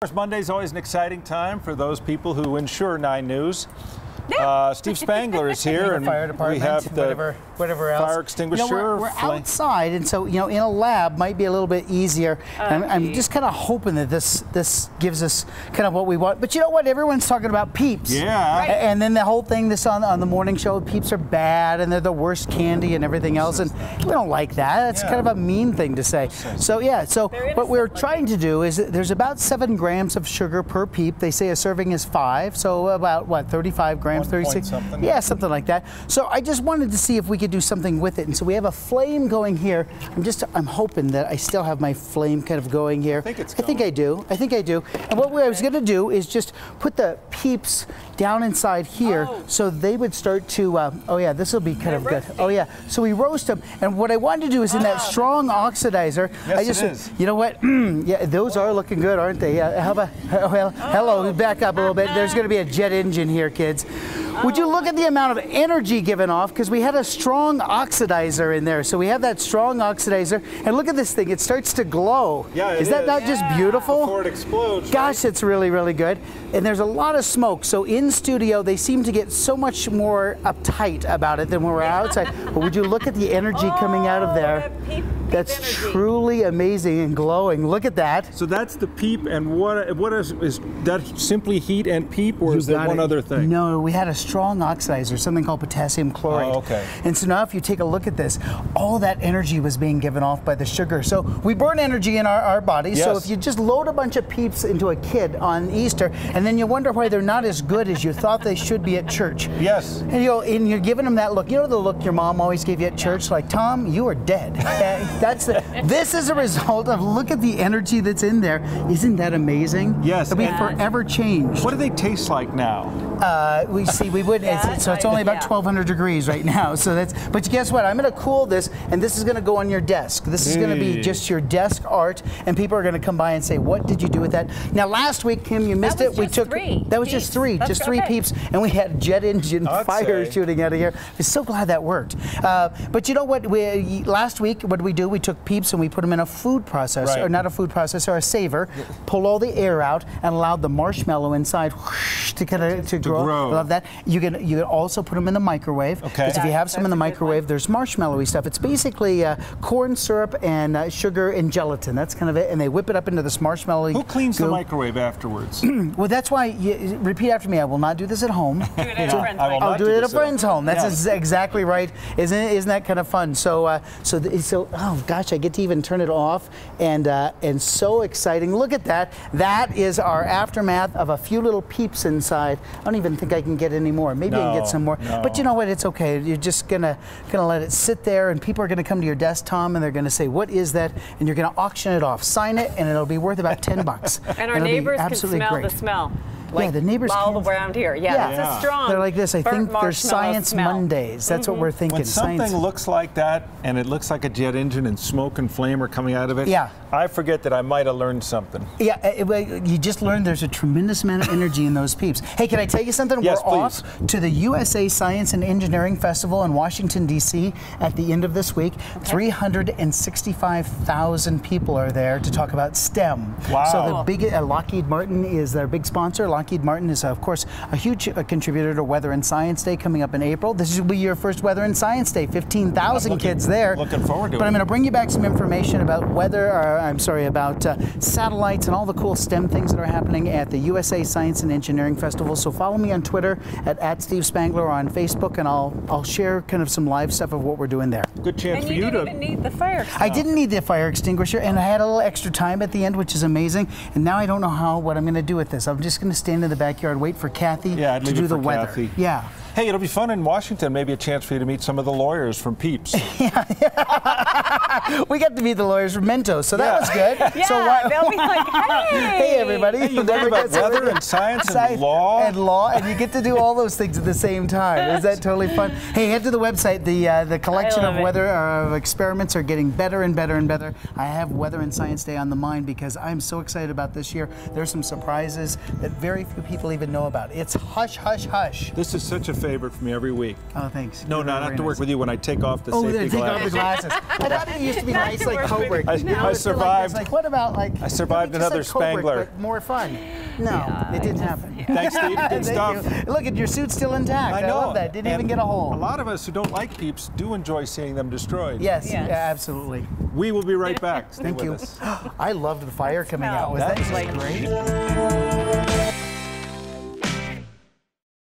Of course, Monday is always an exciting time for those people who insure 9 News. Steve Spangler is here, and fire department, we have the whatever else. fire extinguisher. We're outside, and so in a lab might be a little bit easier. I'm just kind of hoping that this gives us kind of what we want. But you know what? Everyone's talking about Peeps. Yeah. Right. And then the whole thing on the morning show, Peeps are bad and they're the worst candy and everything else, and we don't like that. That's kind of a mean thing to say. So yeah. So what we're trying to do is there's about 7 grams of sugar per Peep. They say a serving is 5, so about what 35 grams. 36, something. Yeah, something like that. So I just wanted to see if we could do something with it, and so we have a flame going here. I'm hoping that I still have my flame kind of going here. I think I do. And what I was going to do is just put the Peeps down inside here, so they would start to. Oh yeah, this will be kind of good. Oh yeah. So we roast them, and what I wanted to do is in that strong oxidizer. Yes, it is. You know what? Yeah, those are looking good, aren't they? Yeah. How about? Well, hello. Back up a little bit. There's going to be a jet engine here, kids. Would you look at the amount of energy given off, because we had a strong oxidizer in there. So we have that strong oxidizer, and look at this thing, it starts to glow. Yeah, is that not just beautiful? Before it explodes. Gosh, it's really, really good. And there's a lot of smoke, so in studio they seem to get so much more uptight about it than when we're outside. But would you look at the energy coming out of there? That's truly amazing and glowing. Look at that. So that's the Peep, and what is that simply heat and Peep, or is there one other thing? No, we had a strong oxidizer, something called potassium chloride. Oh, okay. And so now if you take a look at this, all that energy was being given off by the sugar. So we burn energy in our bodies. Yes. So if you just load a bunch of Peeps into a kid on Easter, and then you wonder why they're not as good as you thought they should be at church. Yes. And you're giving them that look. You know the look your mom always gave you at church? Like, Tom, you are dead. This is a result of, look at the energy that's in there. Isn't that amazing? Yes. That we forever changed. What do they taste like now? We wouldn't. So it's only about 1,200 degrees right now. So but guess what? I'm going to cool this, and this is going to go on your desk. This is going to be just your desk art, and people are going to come by and say, "What did you do with that?" Now, last week, Kim, you missed it. We took that was just three Peeps, and we had jet engine fire shooting out of here. I'm so glad that worked. But you know what? Last week, what did we do? We took Peeps and we put them in a food processor, or not a food processor, a saver. Pulled all the air out and allowed the marshmallow inside to kind of grow. Love that. You can also put them in the microwave. Okay. Because if you have some in the microwave, there's marshmallowy stuff. It's basically corn syrup and sugar and gelatin. That's kind of it. And they whip it up into this marshmallow. Who cleans the microwave afterwards? Well, that's why. Repeat after me. I will not do this at home. Do it at a friend's home. I'll do it at a friend's home. That's exactly right. Isn't that kind of fun? So oh gosh, I get to even turn it off, and so exciting. Look at that. That is our aftermath of a few little Peeps inside. I don't even think I can get any more. Maybe I can get some more. No. But you know what? It's okay. You're just gonna let it sit there, and people are gonna come to your desk, Tom, and they're gonna say, "What is that?" And you're gonna auction it off, sign it, and it'll be worth about $10. And our neighbors can smell the smell. Like the neighbors all around here. Yeah, it's a strong. They're like this. I think there's Science Mondays. That's what we're thinking. When something looks like that, and it looks like a jet engine, and smoke and flame are coming out of it, I forget that I might have learned something. Yeah, you just learned there's a tremendous amount of energy in those Peeps. Hey, can I tell you something? Yes, we're off to the USA Science and Engineering Festival in Washington, D.C. at the end of this week. 365,000 people are there to talk about STEM. Wow. So the big Lockheed Martin is their big sponsor. Lockheed Martin is, of course, a huge contributor to Weather and Science Day coming up in April. This will be your first Weather and Science Day. 15,000 kids there. Looking forward to it. But I'm going to bring you back some information about about satellites and all the cool STEM things that are happening at the USA Science and Engineering Festival. So follow me on Twitter at Steve Spangler, or on Facebook, and I'll share kind of some live stuff of what we're doing there. Good chance for you to. You didn't even need the fire extinguisher. I didn't need the fire extinguisher, and I had a little extra time at the end, which is amazing. And now I don't know what I'm going to do with this. I'm just going to stand in the backyard, wait for Kathy to do the weather. Kathy. Yeah. Hey, it'll be fun in Washington. Maybe a chance for you to meet some of the lawyers from Peeps. We got to meet the lawyers from Mentos, so that was good. Yeah, so they'll be like, hey. Hey, everybody. Hey, you learn about weather and science and law. And you get to do all those things at the same time. Is that totally fun? Hey, head to the website. The collection of weather experiments are getting better and better and better. I have Weather and Science Day on the mind because I'm so excited about this year. There's some surprises that very few people even know about. It's hush, hush, hush. This is such a favorite for me every week. Oh, thanks. No, not to work with you when I take off the safety take glasses. off the glasses. I thought it used to be nice like Cobra. I survived. Like, what about like? I survived another Spangler. But more fun. No, it didn't happen. Thanks, Steve. Good stuff. Look, your suit's still intact. I love that. Didn't even get a hole. A lot of us who don't like Peeps do enjoy seeing them destroyed. Yes, yeah, absolutely. We will be right back. Thank you. I loved the fire coming out. Was that just great?